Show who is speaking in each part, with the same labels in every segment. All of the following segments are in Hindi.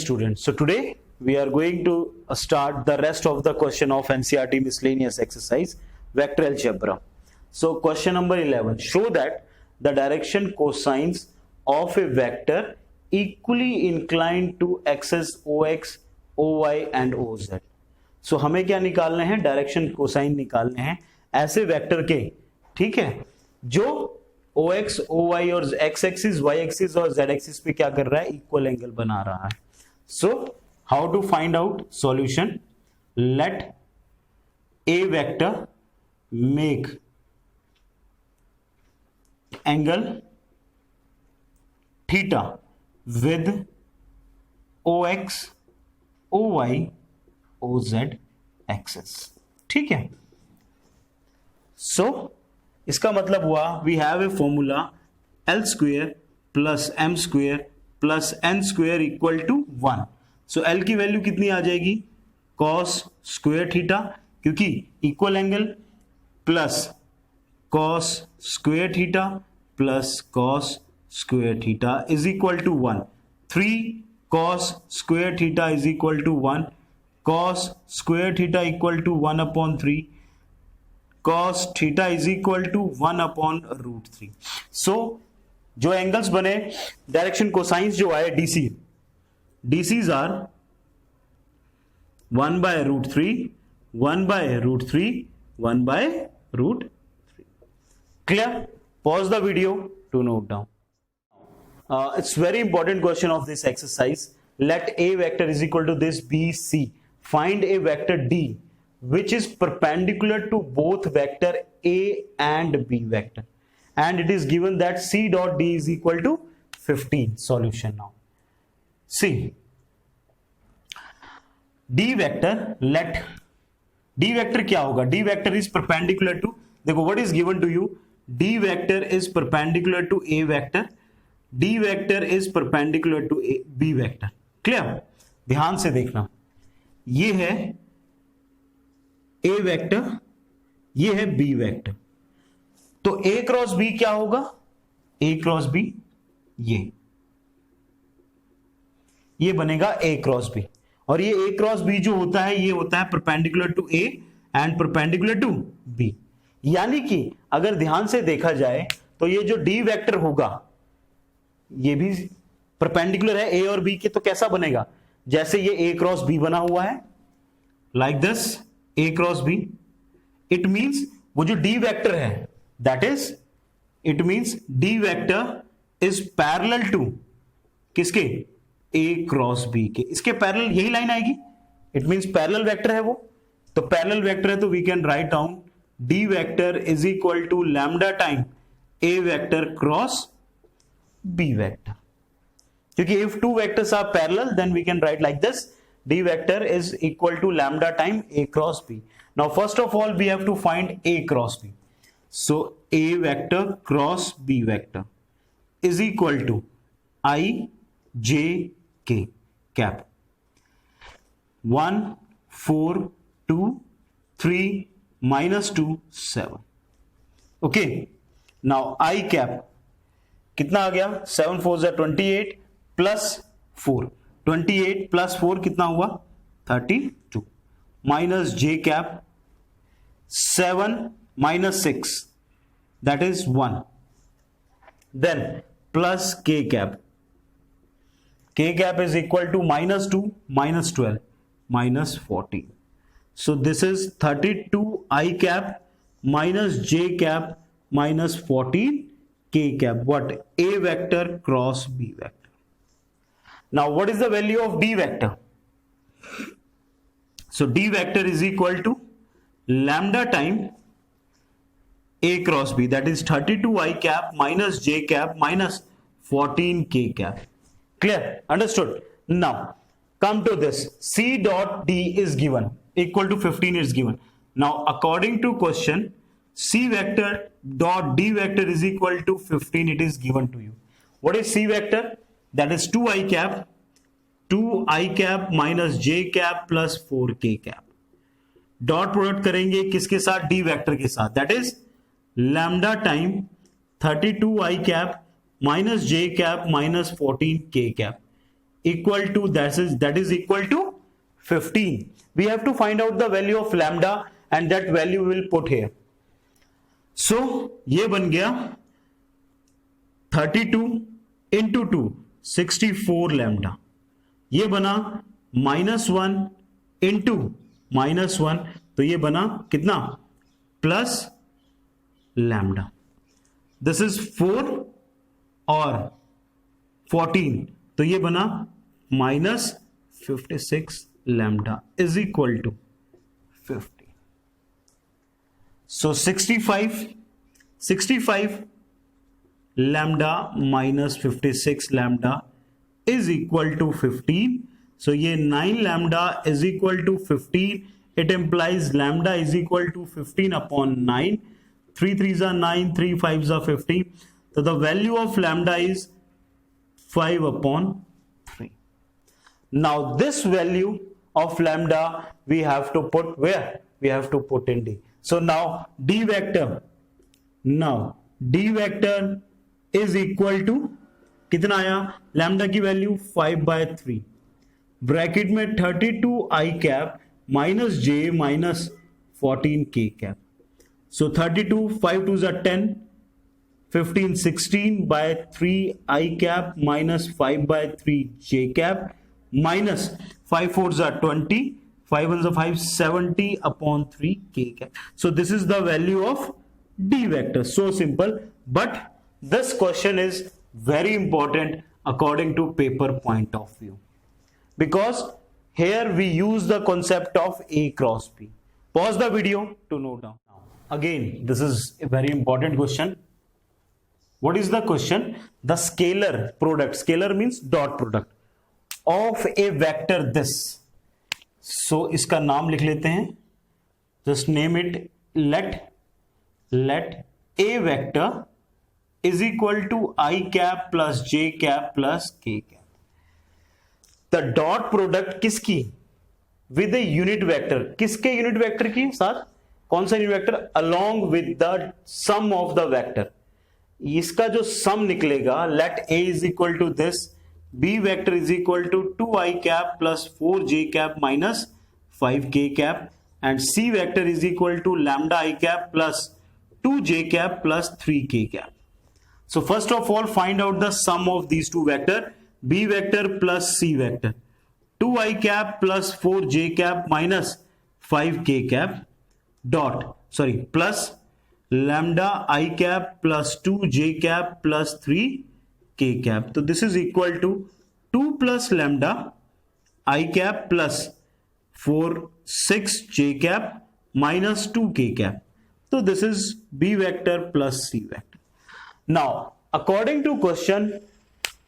Speaker 1: students, so today we are going to start the rest of the question of NCERT miscellaneous exercise vector algebra. So question number 11, show that the direction cosines of a vector equally inclined to axis OX, OY and OZ. So हमें क्या निकालने हैं, डायरेक्शन कोसाइन निकालने हैं ऐसे वेक्टर के, ठीक है, जो OX, OY और X एक्सिस, Y एक्सिस और Z एक्सिस पे क्या कर रहा है, इक्वल एंगल बना रहा है. So how to find out solution, let a vector make angle theta with OX, OY, OZ axis. ठीक है. सो इसका मतलब हुआ we have a formula L square plus M square plus N square equal to 1. So L की वैल्यू कितनी आ जाएगी, कॉस स्क्वेयर थीटा, क्योंकि equal angle, plus cos square theta plus cos square theta is equal to 1. 3 cos square theta is equal to 1. Cos square theta equal to 1/3. cos theta is equal to 1/√3. So जो एंगल्स बने, डायरेक्शन कोसाइंस जो आए DC, DCs are 1/√3, 1/√3, 1/√3. Clear? Pause the video to note down. It's very important question of this exercise. Let a vector is equal to this BC. Find a vector D which is perpendicular to both vector A and B vector, and it is given that C dot D is equal to 15. Solution now. See, D vector, let D vector क्या होगा, D vector is perpendicular to, देखो what is given to you, D vector is perpendicular to A vector, D vector is perpendicular to B vector. Clear? ध्यान से देखना, ये है A वेक्टर, ये है B वेक्टर. तो A क्रॉस B क्या होगा, A क्रॉस B, ये बनेगा A क्रॉस B. और ये A क्रॉस B जो होता है, ये होता है perpendicular to A and perpendicular to B. यानी कि अगर ध्यान से देखा जाए तो ये जो D वेक्टर होगा, ये भी परपेंडिकुलर है A और B के, तो कैसा बनेगा, जैसे ये A क्रॉस B बना हुआ है, like this A cross B. It means वो जो D वेक्टर है, that is, it means D vector is parallel to किसके, A क्रॉस B के. इसके पैरेलल यही लाइन आएगी, इट मींस पैरेलल वेक्टर है वो. तो पैरेलल वेक्टर है तो we can write down D vector is equal to lambda time A vector cross B vector. क्योंकि if two vectors are parallel, then we can write like this, D vector is equal to lambda time A cross B. Now first of all we have to find A cross B. So A vector cross B vector is equal to I J K cap. 1 4 2 3 minus 2 7. Okay, now I cap कितना आ गया, 7 4 is 28 प्लस 4, 28 प्लस 4 कितना हुआ, 32, minus J cap 7 minus 6 that is 1, then plus K cap, K cap is equal to -2 minus 12 minus 14. So this is 32 I cap minus j cap minus 14 k cap. What? A vector cross B vector. Now what is the value of D vector? So D vector is equal to lambda time A cross B, that is 32 I cap minus j cap minus 14 k cap. Clear? Understood? Now come to this, C dot D is given equal to 15 is given. Now according to question, C vector dot D vector is equal to 15, it is given to you. What is C vector? That is 2 I cap, 2 I cap minus j cap plus 4 k cap. Dot product करेंगे किसके साथ, D वेक्टर के साथ, that is lambda time 32 I cap minus j cap minus 14 k cap. equal to that is equal to 15. We have to find out the value of lambda and that value we will put here. So ये बन गया 32 into 2 64 lambda. ये बना -1 into -1, तो ये बना कितना प्लस लैम्डा. दिस इज 4 और 14, तो ये बना -56 lambda is equal to 50. So 65 lambda minus 56 lambda is equal to 15. So ये 9 lambda is equal to 15. It implies lambda is equal to 15 upon 9. 3 3s are 9, 3 5s are 50. So the value of lambda is 5 upon 3. Now this value of lambda we have to put where? We have to put in D. So now D vector is equal to कितना आया? लैम्डा की वैल्यू 5/3 ब्रैकेट में 32 i cap minus j minus 14 k cap. So 32 5 2s are 10, 15 16/3 i cap minus 5/3 j cap minus 5 4s are 20, 5 1s are 5, 70 upon 3 k cap. So this is the value of D vector. So simple, but this question is very important according to paper point of view, because here we use the concept of A cross B. Pause the video to note down. Again, this is a very important question. What is the question? The scalar product, scalar means dot product of a vector this. So इसका नाम लिख लेते हैं. Just name it. Let a vector is equal to I cap plus j cap plus k cap. The dot product किसकी? With a unit vector. किसके unit vector की साथ? कौन सा unit vector? along with the sum of the vector. इसका जो सम निकलेगा, let a is equal to this, b vector is equal to 2i cap plus 4j cap minus 5k cap, and c vector is equal to lambda i cap plus 2j cap plus 3k cap. So first of all, find out the sum of these two vector, b vector plus c vector. 2i cap plus 4j cap minus 5k cap plus lambda I cap plus 2j cap plus 3k cap. So this is equal to 2 plus lambda I cap plus 6j cap minus 2k cap. So this is b vector plus c vector. Now according to question,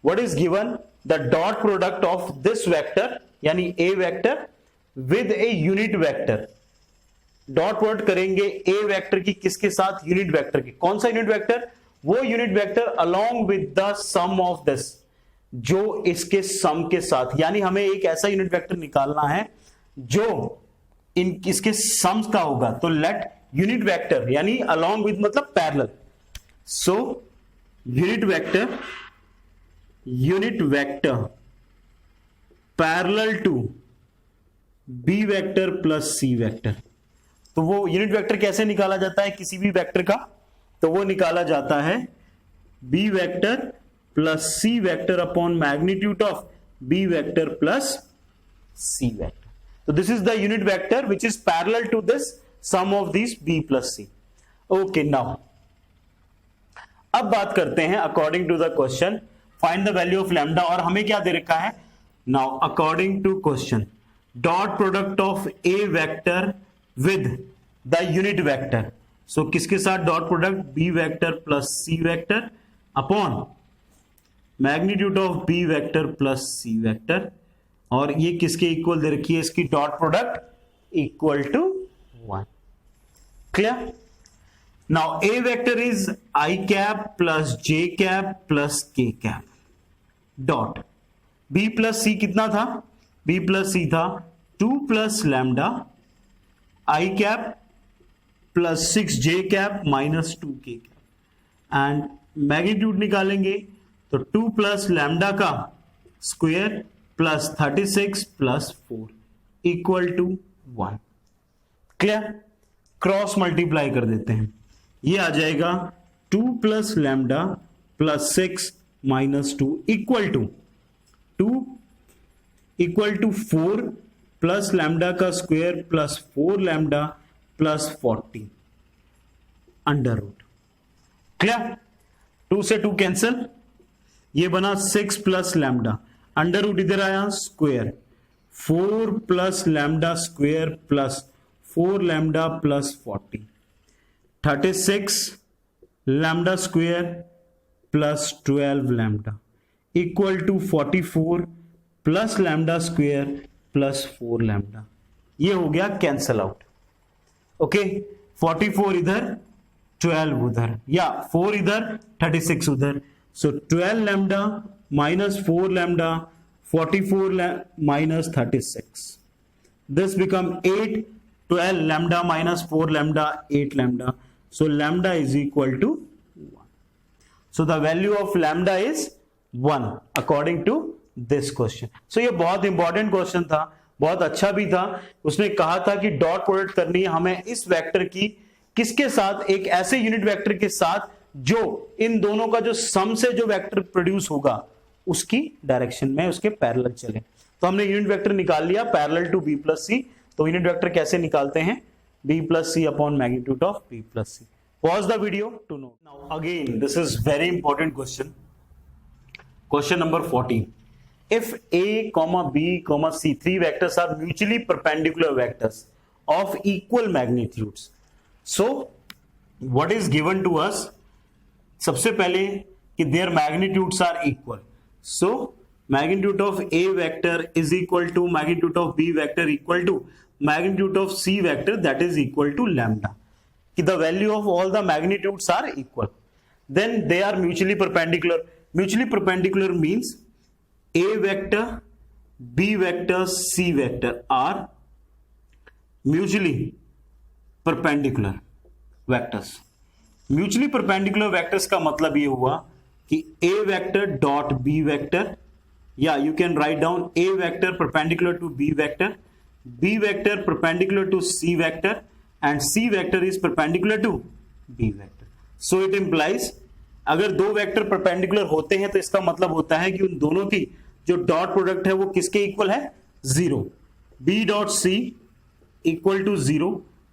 Speaker 1: what is given? The dot product of this vector यानी a vector with a unit vector. Dot product करेंगे ए वेक्टर की किसके साथ? यूनिट वेक्टर की. कौन सा यूनिट वेक्टर? वो unit vector along with the sum of this, जो इसके सम के साथ, यानी हमें एक ऐसा यूनिट वेक्टर निकालना है जो इसके सम्स का होगा. तो लेट यूनिट वेक्टर यानी अलोंग विद मतलब parallel. So unit vector parallel to B vector plus C vector. तो वो यूनिट वेक्टर कैसे निकाला जाता है किसी भी वेक्टर का? तो वो निकाला जाता है b vector plus C vector upon magnitude of B vector plus C vector. तो this is the unit vector which is parallel to this sum of this b plus c. Okay, now अब बात करते हैं according to the question find the value of lambda. और हमें क्या दे रखा है? Now according to question, dot product of A vector with the unit vector. So किसके साथ dot product? b vector plus c vector upon magnitude of b vector plus c vector. और ये किसके इक्वल दे रखी है? इसकी dot product equal to 1. Clear? Now a vector is i cap plus j cap plus k cap dot b plus c कितना था? b प्लस c था 2 plus lambda I cap plus 6j cap minus 2k cap and magnitude निकालेंगे तो 2 प्लस लैम्डा का square plus 36 plus 4 equal to 1। Clear? Cross multiply कर देते हैं, ये आ जाएगा 2 plus lambda plus 6 minus 2 equal to 4 plus lambda का square plus 4 lambda plus 40 under root. Clear? 2 से 2 कैंसिल, ये बना 6 प्लस लैम्डा, अंडर रूट इधर आया square, 4 plus lambda square plus 4 lambda plus 40, 36 lambda square plus 12 lambda equal to 44 plus lambda square plus 4 lambda. ये हो गया कैंसल आउट। ओके, 44 इधर 12 उधर, या 4 इधर 36 उधर, सो 12 lambda minus 4 lambda 44 minus 36. This become 8, 12 lambda minus 4 lambda, 8 lambda. So lambda is equal to 1. So the value of lambda is 1 according to this question. So ये बहुत इंपॉर्टेंट क्वेश्चन था, बहुत अच्छा भी था। उसने कहा था कि डॉट प्रोडक्ट करनी है हमें इस वेक्टर की किसके साथ, एक ऐसे यूनिट वेक्टर के साथ जो इन दोनों का जो सम से जो वेक्टर प्रोड्यूस होगा उसकी डायरेक्शन में उसके पैरेलल चले। तो हमने यूनिट वेक्टर निकाल लिया parallel to B plus C. तो यूनिट वेक्टर कैसे निकालते हैं, B plus C upon magnitude of B plus C. Pause the video to know. Now again this is very important question, question number 14। If a, b, c, 3 vectors are mutually perpendicular vectors of equal magnitudes, so what is given to us? सबसे पहले कि their magnitudes are equal, so magnitude of a vector is equal to magnitude of b vector equal to magnitude of c vector, that is equal to lambda, कि the value of all the magnitudes are equal, then they are mutually perpendicular. Mutually perpendicular means a vector, b vector, c vector are mutually perpendicular vectors. Mutually perpendicular vectors का मतलब ये हुआ कि a vector dot b vector, या you can write down a vector perpendicular to b vector, b vector perpendicular to c vector, and c vector is perpendicular to b vector. So it implies अगर दो वेक्टर परपेंडिकुलर होते हैं तो इसका मतलब होता है कि उन दोनों की जो डॉट प्रोडक्ट है वो किसके इक्वल है, 0। b dot c equal to 0,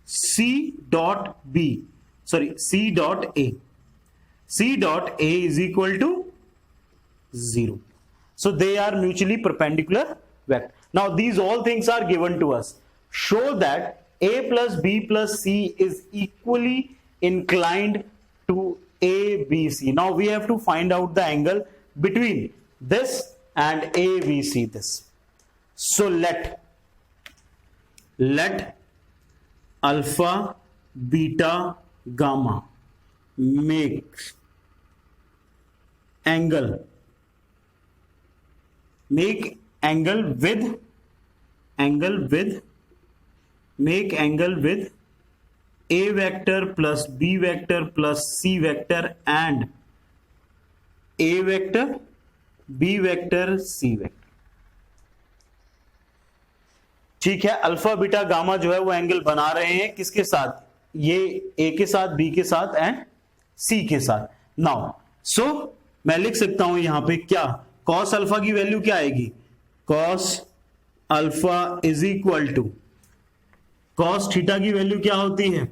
Speaker 1: c dot b, sorry c dot a, c dot a is equal to 0. So they are mutually perpendicular vector. Now these all things are given to us. Show that a plus b plus c is equally inclined to a, b, c. Now we have to find out the angle between this and a, b, c this. So let alpha, beta, gamma make angle with a vector plus b vector plus c vector and a vector, b vector, c vector. ठीक है, अल्फा बीटा गामा जो है वो एंगल बना रहे हैं किसके साथ, ये a के साथ, b के साथ एंड c के साथ। नाउ सो मैं लिख सकता हूं यहां पे क्या, cos अल्फा की वैल्यू क्या आएगी, cos alpha is equal to cos theta की वैल्यू क्या होती है,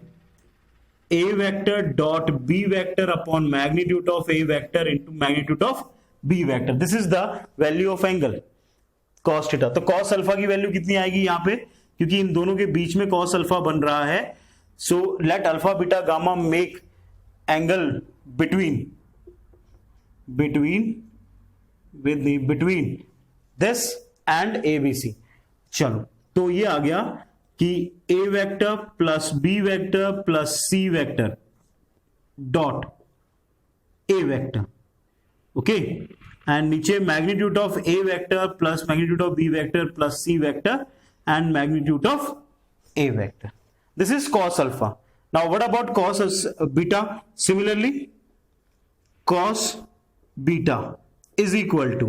Speaker 1: a vector dot b vector upon magnitude of a vector into magnitude of b vector. This is the value of angle cos theta. तो cos अल्फा की वैल्यू कितनी आएगी यहां पे, क्योंकि इन दोनों के बीच में cos अल्फा बन रहा है। So let alpha beta gamma make angle between this and ABC। चलो तो ये आ गया कि a vector plus b vector plus c vector dot a vector, okay, and नीचे magnitude of a vector plus magnitude of b vector plus c vector and magnitude of a vector. This is cos alpha. Now what about cos beta, similarly cos beta is equal to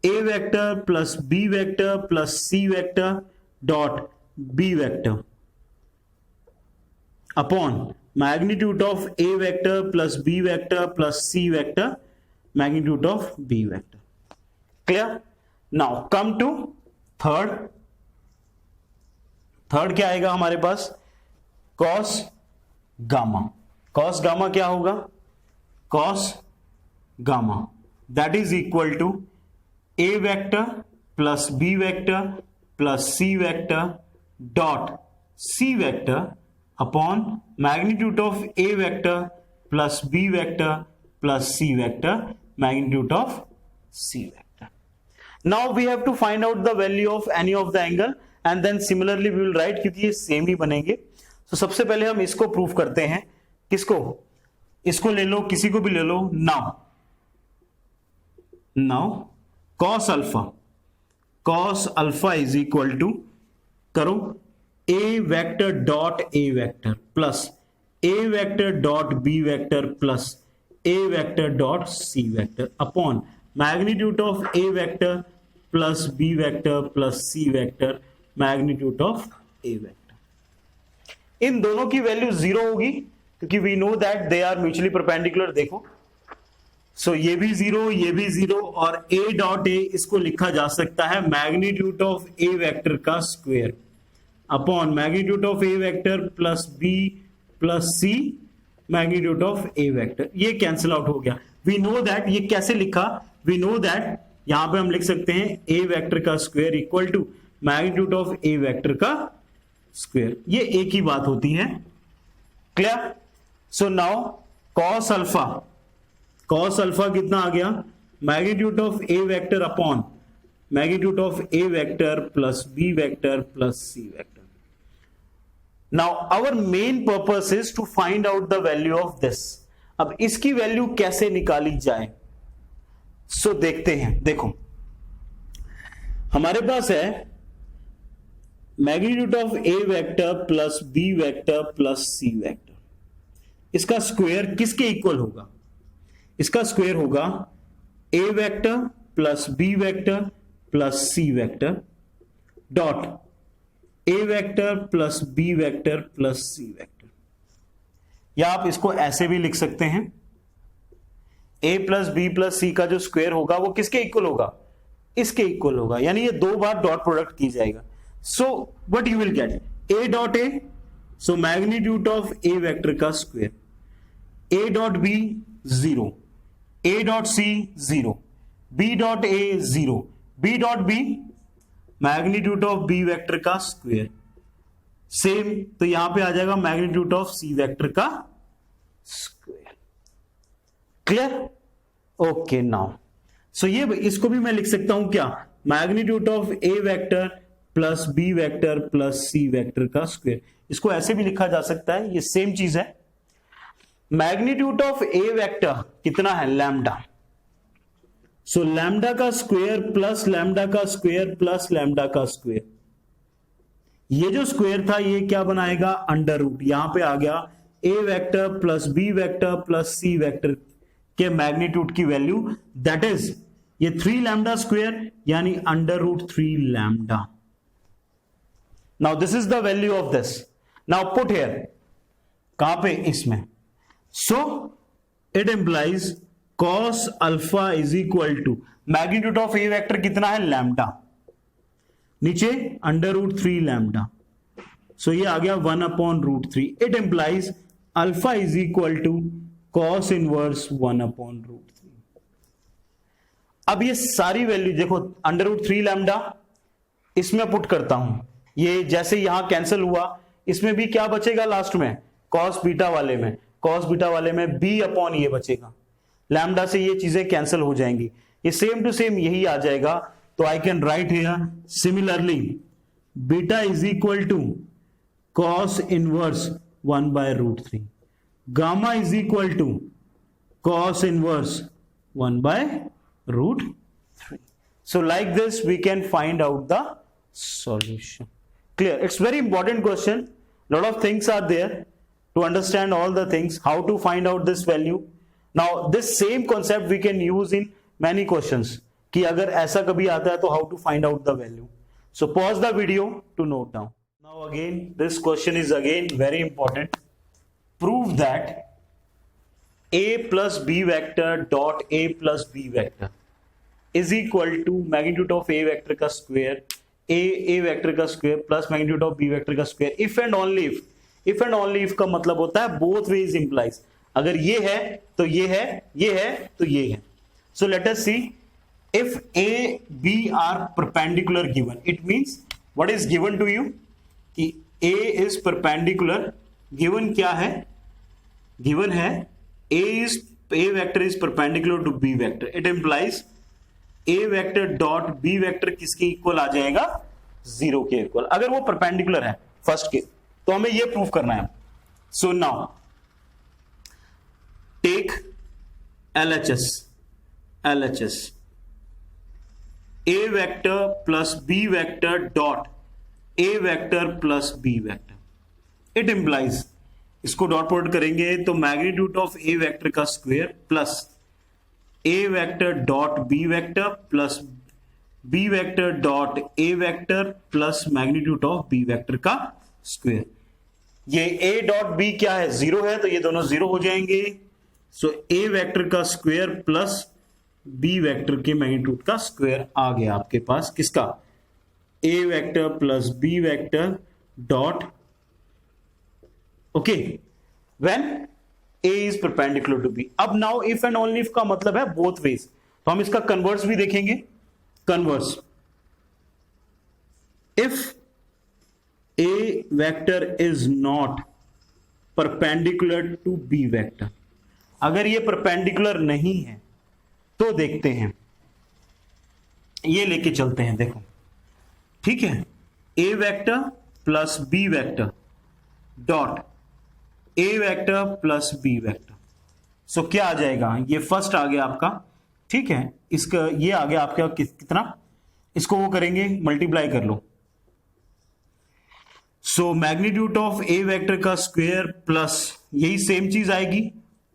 Speaker 1: a vector plus b vector plus c vector dot b vector upon magnitude of a vector plus b vector plus c vector magnitude of b vector. Clear? Now come to third. Third क्या आएगा हमारे पास? cos gamma. cos gamma क्या होगा? cos gamma that is equal to a vector plus b vector plus c vector dot c vector upon magnitude of a vector plus b vector plus c vector magnitude of c vector. Now we have to find out the value of any of the angle and then similarly we will write, क्योंकि ये सेम ही बनेंगे. तो सबसे पहले हम इसको प्रूव करते हैं. किसको? इसको ले लो, किसी को भी ले लो. Now cos alpha is equal to, करो, a vector dot a vector plus a vector dot b vector plus a vector dot c vector upon magnitude of a vector plus b vector plus c vector magnitude of a vector. इन दोनों की वैल्यू 0 होगी क्योंकि we know that they are mutually perpendicular. देखो, सो ये भी 0, ये भी 0 और a डॉट a इसको लिखा जा सकता है मैग्नीट्यूड ऑफ a वेक्टर का square upon magnitude of a vector plus b plus c magnitude of a vector. ये कैंसिल आउट हो गया. वी नो दैट, ये कैसे लिखा? वी नो दैट यहां पे हम लिख सकते हैं a वेक्टर का square equal to magnitude of a vector का स्क्वायर. ये एक ही बात होती है. Clear? So now cos alpha कितना आ गया? Magnitude of a vector upon magnitude of a vector plus b vector plus c vector. Now our main purpose is to find out the value of this. अब इसकी वैल्यू कैसे निकाली जाए? सो देखते हैं. देखो, हमारे पास है magnitude of a vector plus b vector plus c vector. इसका स्क्वायर किसके इक्वल होगा? इसका स्क्वायर होगा a vector plus b vector plus c vector dot a vector plus b vector plus c vector. या आप इसको ऐसे भी लिख सकते हैं, a plus b plus c का जो स्क्वायर होगा वो किसके इक्वल होगा? इसके इक्वल होगा. यानी ये दो बार डॉट प्रोडक्ट की जाएगा. So what you will get? a dot a, so magnitude of a vector का square, a dot b 0, a dot c 0, b dot a 0, b dot b magnitude of b vector का स्क्वायर. सेम तो यहां पे आ जाएगा मैग्नीट्यूड ऑफ c वेक्टर का square. Clear? Okay. Now so ये इसको भी मैं लिख सकता हूं क्या? Magnitude of a vector plus b vector plus c vector का स्क्वायर. इसको ऐसे भी लिखा जा सकता है, ये सेम चीज है. मैग्नीट्यूड ऑफ a वेक्टर कितना है? लैम्डा. सो लैम्डा का स्क्वायर प्लस लैम्डा का स्क्वायर प्लस लैम्डा का स्क्वायर. ये जो स्क्वायर था ये क्या बनाएगा? Under root. यहां पे आ गया a vector plus b vector plus c vector के मैग्नीट्यूड की वैल्यू, दैट इज ये 3 लैम्डा स्क्वायर यानी under root 3 lambda. Now this is the value of this. Now put here, कहां पे? इसमें. So it implies cos alpha is equal to magnitude of a vector कितना है? लैम्डा. नीचे अंडर रूट 3 लैम्डा. सो ये आ गया 1 upon root 3. It implies alpha is equal to cos inverse 1 upon root 3. अब ये सारी वैल्यू देखो, अंडर रूट 3 लैम्डा इसमें पुट करता हूं. ये जैसे यहां कैंसिल हुआ, इसमें भी क्या बचेगा लास्ट में? cos बीटा वाले में, cos बीटा वाले में b अपॉन ये बचेगा. लैम्डा से ये चीजें कैंसिल हो जाएंगी. ये सेम टू सेम यही आ जाएगा. तो I can write here similarly beta is equal to cos inverse 1 by root 3, gamma is equal to cos inverse 1 by root 3. So like this we can find out the solution. Clear? It's very important question. Lot of things are there to understand all the things. How to find out this value? Now this same concept we can use in many questions. कि अगर ऐसा कभी आता है तो how to find out the value. So pause the video to note down. Now again this question is again very important. Prove that a plus b vector dot a plus b vector is equal to magnitude of a vector का स्क्वायर a वेक्टर का square plus magnitude of b vector का square if and only if का मतलब होता है बोथ वेज इंप्लाइज. अगर ये है तो ये है, ये है तो ये है. So let us see if a b are perpendicular given, it means what is given to you कि a इज परपेंडिकुलर. गिवन क्या है? गिवन है a vector is perpendicular to b vector. It implies a vector dot b vector किसके इक्वल आ जाएगा? 0 के इक्वल. अगर वो परपेंडिकुलर है फर्स्ट के तो हमें ये प्रूव करना है. So now take LHS a vector plus b vector dot a vector plus b vector. It implies इसको डॉट प्रोडक्ट करेंगे तो मैग्नीट्यूड ऑफ ए वेक्टर का square plus A vector dot B vector plus B vector dot A vector plus magnitude of B vector का स्क्वायर. ये ए डॉट बी क्या है? 0 है तो ये दोनों 0 हो जाएंगे. सो ए वेक्टर का स्क्वायर प्लस बी वेक्टर के मैग्नीट्यूड का स्क्वायर आ गया आपके पास. किसका? A vector plus B vector dot okay when a is perpendicular to b. अब now if and only if का मतलब है बोथ वेज, तो हम इसका कन्वर्स भी देखेंगे. Converse if a vector is not perpendicular to b vector, अगर ये परपेंडिकुलर नहीं है तो देखते हैं, ये लेके चलते हैं. देखो ठीक है, a vector plus b vector dot a vector plus b vector. So क्या आ जाएगा? ये फर्स्ट आ गया आपका. ठीक है, इसका ये आ गया आपका कितना? इसको वो करेंगे मल्टीप्लाई कर लो. So magnitude of a vector का स्क्वायर प्लस यही सेम चीज आएगी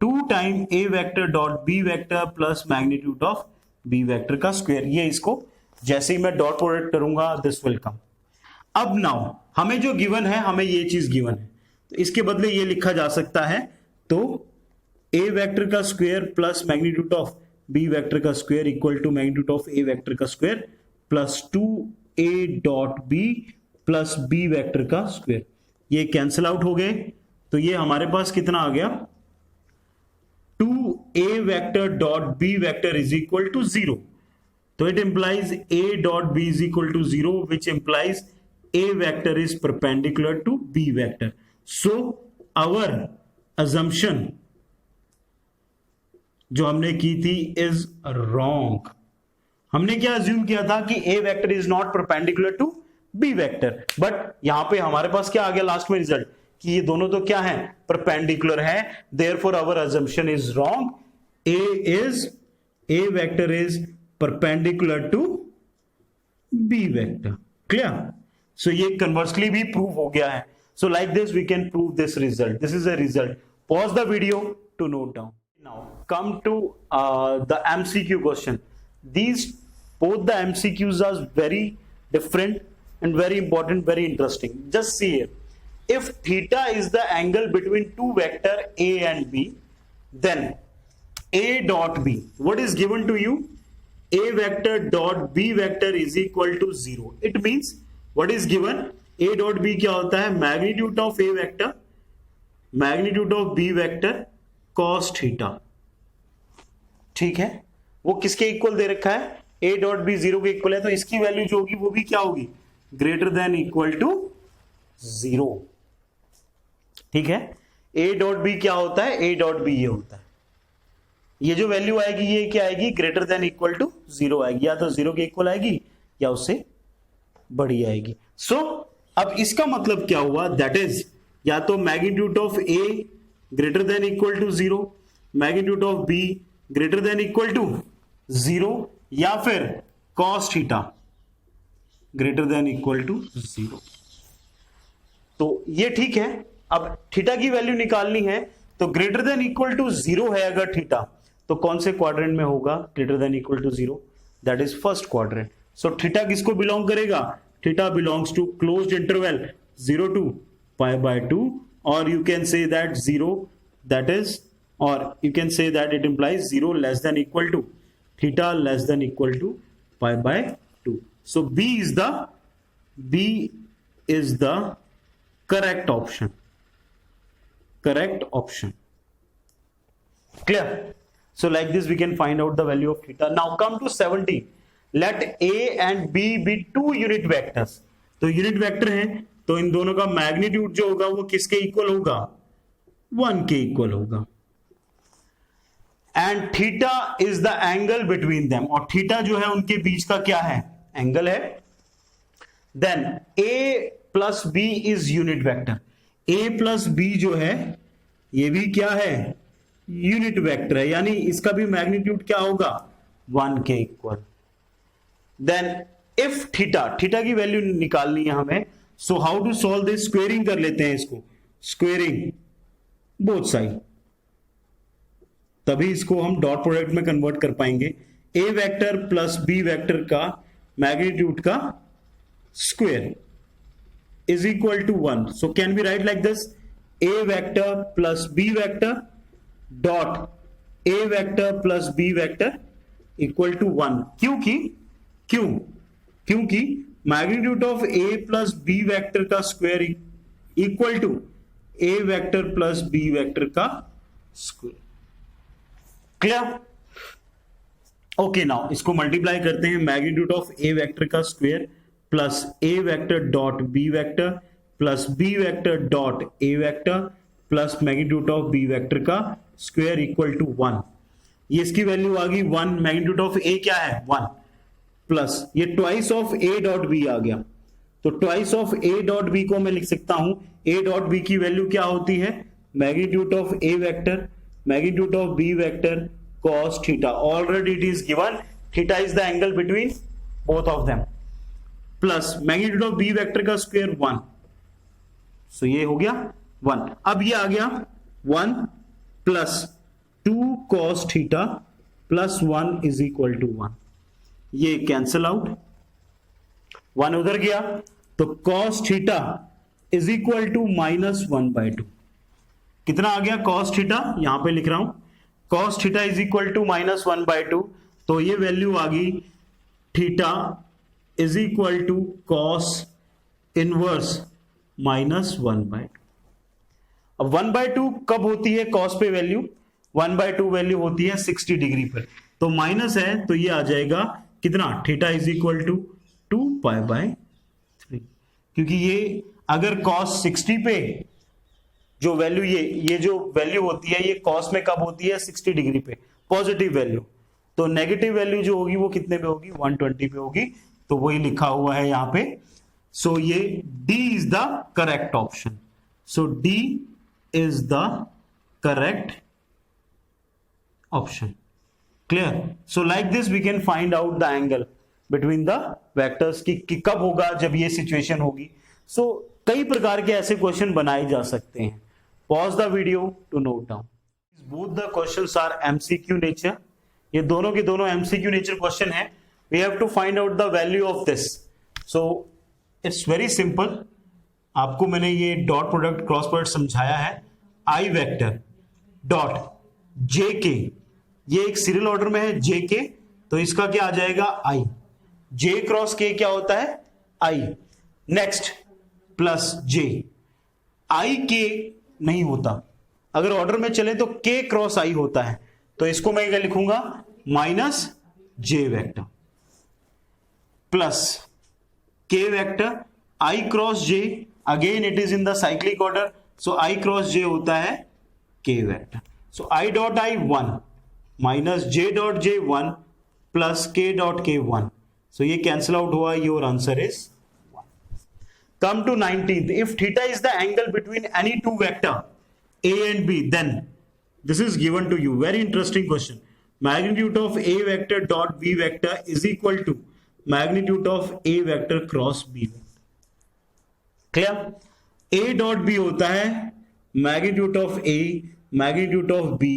Speaker 1: 2 time a vector dot b vector plus magnitude of b vector का स्क्वायर. ये इसको जैसे ही मैं डॉट प्रोडक्ट करूंगा दिस विल कम. अब नाउ हमें जो गिवन है, हमें ये चीज गिवन है तो इसके बदले ये लिखा जा सकता है. तो a वेक्टर का square plus magnitude of b vector का square equal to magnitude of a vector का square plus 2a dot b plus b vector का स्क्वायर. ये कैंसिल आउट हो गए तो ये हमारे पास कितना आ गया? 2a vector dot b vector is equal to 0. तो it implies a dot b is equal to 0 which implies a vector is perpendicular to b vector. So our assumption जो हमने की थी is wrong. हमने क्या assume किया था कि a vector is not perpendicular to b vector, but यहां पे हमारे पास क्या आ गया लास्ट में रिजल्ट कि ये दोनों तो क्या है? परपेंडिकुलर है. Therefore our assumption is wrong. a vector is perpendicular to b vector. Clear? So ये कन्वर्सली भी प्रूव हो गया है. So like this we can prove this result. This is a result. Pause the video to note down. Now come to the MCQ question. These both the MCQs are very different and very important, very interesting. Just see here. If theta is the angle between two vector A and B, then A dot B, what is given to you? A vector dot B vector is equal to 0. It means what is given? A dot B क्या होता है? Magnitude of A vector magnitude of B vector cos theta. ठीक है, वो किसके इक्वल दे रखा है? ए डॉट बी 0 के इक्वल है तो इसकी वैल्यू जो होगी वो भी क्या होगी? Greater than equal to 0. ठीक है, ए डॉट बी क्या होता है? ए डॉट बी ये होता है. ये जो वैल्यू आएगी ये क्या आएगी? ग्रेटर देन इक्वल टू 0 आएगी. या तो 0 के इक्वल आएगी या उससे बड़ी आएगी. सो अब इसका मतलब क्या हुआ? दैट इज या तो magnitude of A greater than equal to 0, magnitude of B greater than equal to 0, या फिर cos theta greater than equal to 0. तो ये ठीक है. अब थीटा की वैल्यू निकालनी है तो ग्रेटर देन इक्वल टू 0 है अगर थीटा, तो कौन से क्वाड्रेंट में होगा greater than equal to 0? That is first quadrant. So theta किसको बिलोंग करेगा? Theta belongs to closed interval 0 to π/2, or you can say that 0, that is, or you can say that it implies 0 less than equal to theta less than equal to π/2. So B is the correct option. Correct option. Clear? So like this we can find out the value of theta. Now come to 17. Let A and B be two unit vectors. तो यूनिट वेक्टर है, तो इन दोनों का मैग्नीट्यूड जो होगा वो किसके इक्वल होगा? 1 के इक्वल होगा. And theta is the angle between them, और थीटा जो है उनके बीच का क्या है? एंगल है. Then A plus B is unit vector. A plus B जो है ये भी क्या है? यूनिट वेक्टर है, यानी इसका भी मैग्नीट्यूड क्या होगा? 1 के इक्वल. देन इफ थीटा की वैल्यू निकालनी है हमें, so how to solve this? Squaring कर लेते हैं इसको, स्क्वेयरिंग बोथ साइड, तभी इसको हम डॉट प्रोडक्ट में कन्वर्ट कर पाएंगे. A vector plus B vector का मैग्नीट्यूड का square is equal to 1. So can be write like this, a vector plus B vector dot A vector plus B vector equal to 1. क्योंकि magnitude of a plus B vector का square equal to a vector plus B vector का स्क्वायर. क्लियर? ओके, नाउ इसको मल्टीप्लाई करते हैं. मैग्नीट्यूड ऑफ ए वेक्टर का square plus A vector dot B vector plus B vector dot A vector plus magnitude of B vector का स्क्वायर इक्वल टू 1. ये इसकी वैल्यू आ गई 1. मैग्नीट्यूड ऑफ ए क्या है? 1. प्लस ये twice of a dot b आ गया, तो twice of a dot b को मैं लिख सकता हूं, ए डॉट बी की वैल्यू क्या होती है? Magnitude of A vector magnitude of B vector cos theta. Already it is given, theta is the angle between both of them, plus magnitude of B vector का स्क्वायर 1. सो ये हो गया 1. अब ये आ गया 1 plus 2 cos theta plus 1 is equal to 1. ये कैंसल आउट, 1 उधर गया, तो cos theta is equal to -1/2. कितना आ गया cos थीटा? यहां पे लिख रहा हूं, cos theta is equal to -1/2. तो ये वैल्यू आ गई theta is equal to cos inverse -1/2. अब 1/2 कब होती है cos पे वैल्यू? 1/2 वैल्यू होती है 60 डिग्री पर, तो माइनस है, तो ये आ जाएगा कितना? Theta is equal to 2π/3. क्योंकि ये अगर cos 60 पे जो वैल्यू ये जो वैल्यू होती है ये cos में कब होती है? 60 डिग्री पे, पॉजिटिव वैल्यू. तो नेगेटिव वैल्यू जो होगी वो कितने पे होगी? 120 पे होगी. तो वही लिखा हुआ है यहां पे. सो ये D is the correct option. So D is the correct option. Clear? So like this we can find out the angle between the vectors कि कब होगा जब ये सिचुएशन होगी. So कई प्रकार के ऐसे क्वेश्चन बनाए जा सकते हैं. Pause the video to note down. Both the questions are MCQ nature. ये दोनों के दोनों MCQ nature क्वेश्चन है. We have to find out the value of this. So it's very simple. आपको मैंने ये डॉट प्रोडक्ट क्रॉस प्रोडक्ट समझाया है. I वेक्टर डॉट JK, ये एक सीरियल ऑर्डर में है JK, तो इसका क्या आ जाएगा? I. J क्रॉस K क्या होता है? I. Next plus J. I K नहीं होता, अगर ऑर्डर में चले तो K क्रॉस I होता है, तो इसको मैं क्या लिखूंगा? Minus J vector plus K vector I cross J. Again it is in the cyclic order, so I cross J होता है K vector. So I dot I 1 minus J dot J 1 plus K dot K 1. सो ये कैंसिल आउट हुआ. Your answer is 1. Come to 19th. If theta is the angle between any two vector A and B, then this is given to you. Very interesting question. Magnitude of A vector dot B vector is equal to magnitude of A vector cross B vector. Clear? A dot B होता है magnitude of A, magnitude of B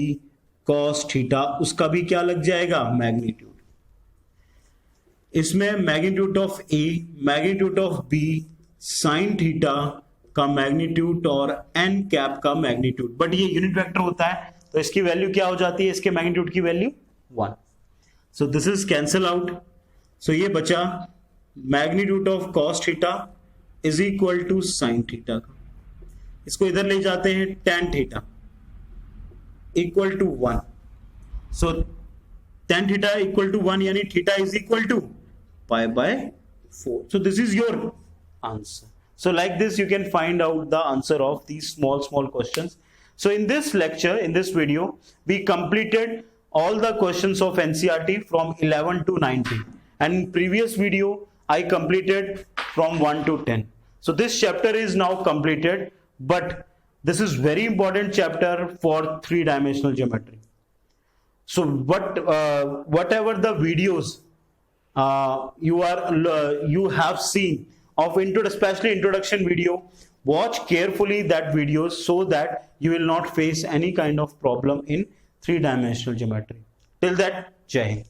Speaker 1: cos theta, उसका भी क्या लग जाएगा? मैग्नीट्यूड. इसमें magnitude of A, magnitude of B, sine theta का मैग्नीट्यूड और एन कैप का मैग्नीट्यूड, बट ये यूनिट वेक्टर होता है तो इसकी वैल्यू क्या हो जाती है, इसके मैग्नीट्यूड की value 1. So this is cancel out. So ये बचा magnitude of cos theta is equal to sine theta का. इसको इधर ले जाते हैं, टेन थीटा इक्वल टू 1. सो tan theta equal to 1 यानी theta is equal to pi by 4. So this is your answer. So like this you can find out the answer of these small questions. So in this lecture, in this video, we completed all the questions of NCERT from 11 to 19, and in previous video I completed from 1 to 10. So this chapter is now completed, but this is very important chapter for 3-dimensional geometry. So whatever the videos you have seen of especially introduction video, watch carefully that video so that you will not face any kind of problem in 3-dimensional geometry. Till that, Jai Hind.